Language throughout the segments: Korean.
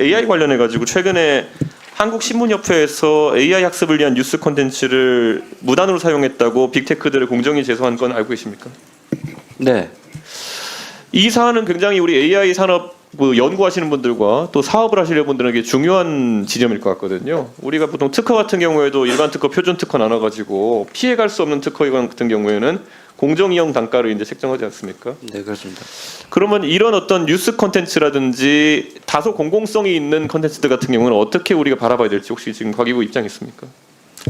AI 관련해 가지고 최근에 한국신문협회에서 AI 학습을 위한 뉴스 콘텐츠를 무단으로 사용했다고 빅테크들의 공정위 제소한 건 알고 계십니까? 네. 이 사안은 굉장히 우리 AI 산업 연구하시는 분들과 또 사업을 하시는 분들에게 중요한 지점일 것 같거든요. 우리가 보통 특허 같은 경우에도 일반 특허, 표준 특허 나눠가지고 피해갈 수 없는 특허 같은 경우에는 공정이용 단가를 이제 책정하지 않습니까? 네, 그렇습니다. 그러면 이런 어떤 뉴스 콘텐츠라든지 다소 공공성이 있는 콘텐츠들 같은 경우는 어떻게 우리가 바라봐야 될지 혹시 지금 과기부 입장 있습니까?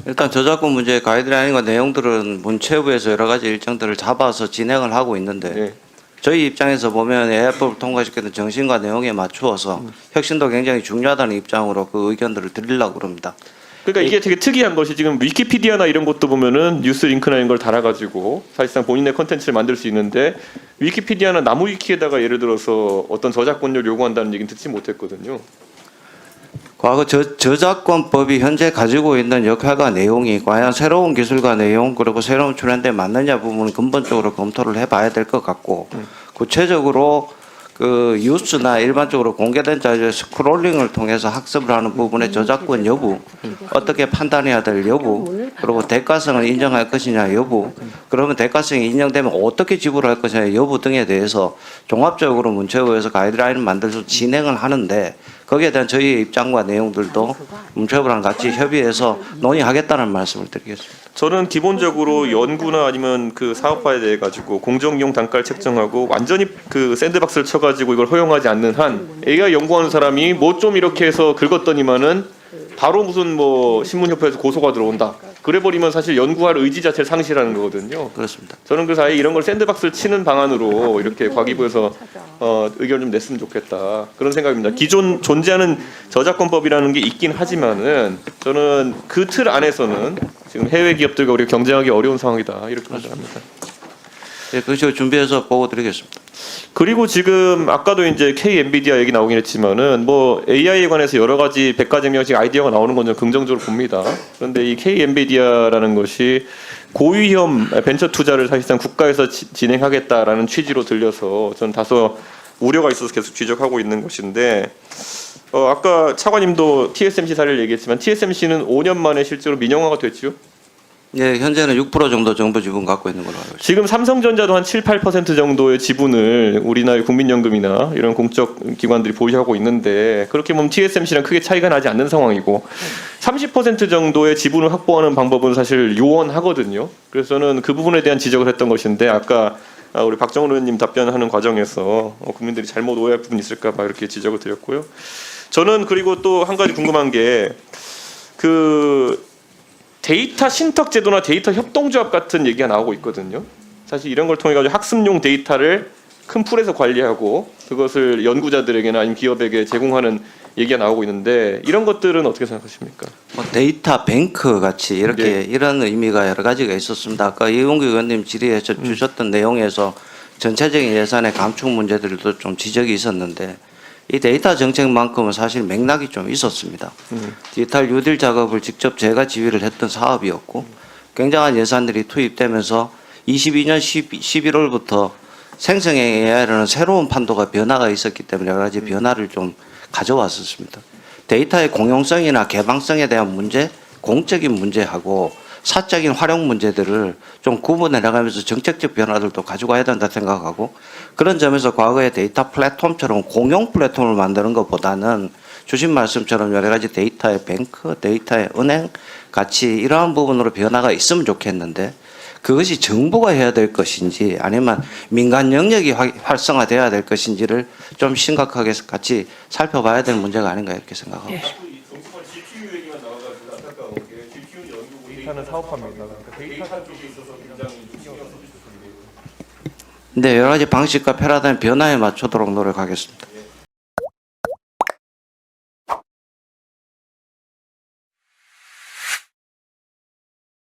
일단 저작권 문제 가이드라인과 내용들은 문체부에서 여러 가지 일정들을 잡아서 진행을 하고 있는데 네. 저희 입장에서 보면 AI법을 통과시키는 정신과 내용에 맞추어서 혁신도 굉장히 중요하다는 입장으로 그 의견들을 드리려고 그럽니다. 그러니까 이게 되게 특이한 것이 지금 위키피디아나 이런 것도 보면은 뉴스 링크나 이런 걸 달아가지고 사실상 본인의 컨텐츠를 만들 수 있는데 위키피디아나 나무 위키에다가 예를 들어서 어떤 저작권료를 요구한다는 얘기는 듣지 못했거든요. 과거 저작권법이 현재 가지고 있는 역할과 내용이 과연 새로운 기술과 내용 그리고 새로운 트렌드에 맞느냐 부분은 근본적으로 검토를 해봐야 될 것 같고 구체적으로 그 뉴스나 일반적으로 공개된 자료의 스크롤링을 통해서 학습을 하는 부분의 저작권 여부, 어떻게 판단해야 될 여부, 그리고 대가성을 인정할 것이냐 여부, 그러면 대가성이 인정되면 어떻게 지불할 것이냐 여부 등에 대해서 종합적으로 문체부에서 가이드라인을 만들어서 진행을 하는데 거기에 대한 저희의 입장과 내용들도 문체부랑 같이 협의해서 논의하겠다는 말씀을 드리겠습니다. 저는 기본적으로 연구나 아니면 그 사업화에 대해 가지고 공정이용 단가를 책정하고 완전히 그 샌드박스를 쳐가지고 이걸 허용하지 않는 한 AI 연구하는 사람이 뭐 좀 이렇게 해서 긁었더니만은 바로 무슨 뭐 신문협회에서 고소가 들어온다. 그래버리면 사실 연구할 의지 자체를 상실하는 거거든요. 그렇습니다. 저는 그래서 아예 이런 걸 샌드박스를 치는 방안으로 이렇게 과기부에서 의견을 좀 냈으면 좋겠다 그런 생각입니다. 기존 존재하는 저작권법이라는 게 있긴 하지만은 저는 그 틀 안에서는 지금 해외 기업들과 우리가 경쟁하기 어려운 상황이다 이렇게 판단합니다. 네, 그것을 준비해서 보고 드리겠습니다. 그리고 지금 아까도 이제 K 엔비디아 얘기 나오긴 했지만은 뭐 AI에 관해서 여러 가지 백과쟁명식 아이디어가 나오는 건 저는 긍정적으로 봅니다. 그런데 이 K 엔비디아라는 것이 고위험 벤처 투자를 사실상 국가에서 진행하겠다라는 취지로 들려서 저는 다소 우려가 있어서 계속 지적하고 있는 것인데 아까 차관님도 TSMC 사례를 얘기했지만 TSMC는 5년 만에 실제로 민영화가 됐죠. 네, 현재는 6% 정도 정부 지분 갖고 있는 걸로 알고 있습니다. 지금 삼성전자도 한 7, 8% 정도의 지분을 우리나라의 국민연금이나 이런 공적 기관들이 보유하고 있는데 그렇게 보면 TSMC랑 크게 차이가 나지 않는 상황이고 30% 정도의 지분을 확보하는 방법은 사실 요원하거든요. 그래서 저는 그 부분에 대한 지적을 했던 것인데 아까 우리 박정훈 의원님 답변하는 과정에서 국민들이 잘못 오해할 부분이 있을까 봐 이렇게 지적을 드렸고요. 저는 그리고 또 한 가지 궁금한 게 그 데이터 신탁 제도나 데이터 협동조합 같은 얘기가 나오고 있거든요. 사실 이런 걸 통해 가지고 학습용 데이터를 큰 풀에서 관리하고 그것을 연구자들에게나 아니면 기업에게 제공하는 얘기가 나오고 있는데 이런 것들은 어떻게 생각하십니까? 뭐 데이터 뱅크 같이 이렇게 네. 이런 의미가 여러 가지가 있었습니다. 아까 이용규 의원님 질의해 주셨던 내용에서 전체적인 예산의 감축 문제들도 좀 지적이 있었는데 이 데이터 정책만큼은 사실 맥락이 좀 있었습니다. 디지털 뉴딜 작업을 직접 제가 지휘를 했던 사업이었고 굉장한 예산들이 투입되면서 22년 11월부터 생성형 AI라는 새로운 판도가 변화가 있었기 때문에 여러 가지 변화를 좀 가져왔었습니다. 데이터의 공용성이나 개방성에 대한 문제, 공적인 문제하고 사적인 활용 문제들을 좀 구분해 나가면서 정책적 변화들도 가져가야 된다 생각하고 그런 점에서 과거의 데이터 플랫폼처럼 공용 플랫폼을 만드는 것보다는 주신 말씀처럼 여러 가지 데이터의 뱅크, 데이터의 은행 같이 이러한 부분으로 변화가 있으면 좋겠는데 그것이 정부가 해야 될 것인지 아니면 민간 영역이 활성화돼야 될 것인지를 좀 심각하게 같이 살펴봐야 될 문제가 아닌가 이렇게 생각하고 있습니다. GPU 얘기만 나와가지고 안타까운 게 GPU 연구 데이터는 사업화입니다. 그러니까 데이터 쪽에 있어서 굉장히 신경 써주실 텐데. 네, 여러 가지 방식과 패러다임 변화에 맞추도록 노력하겠습니다.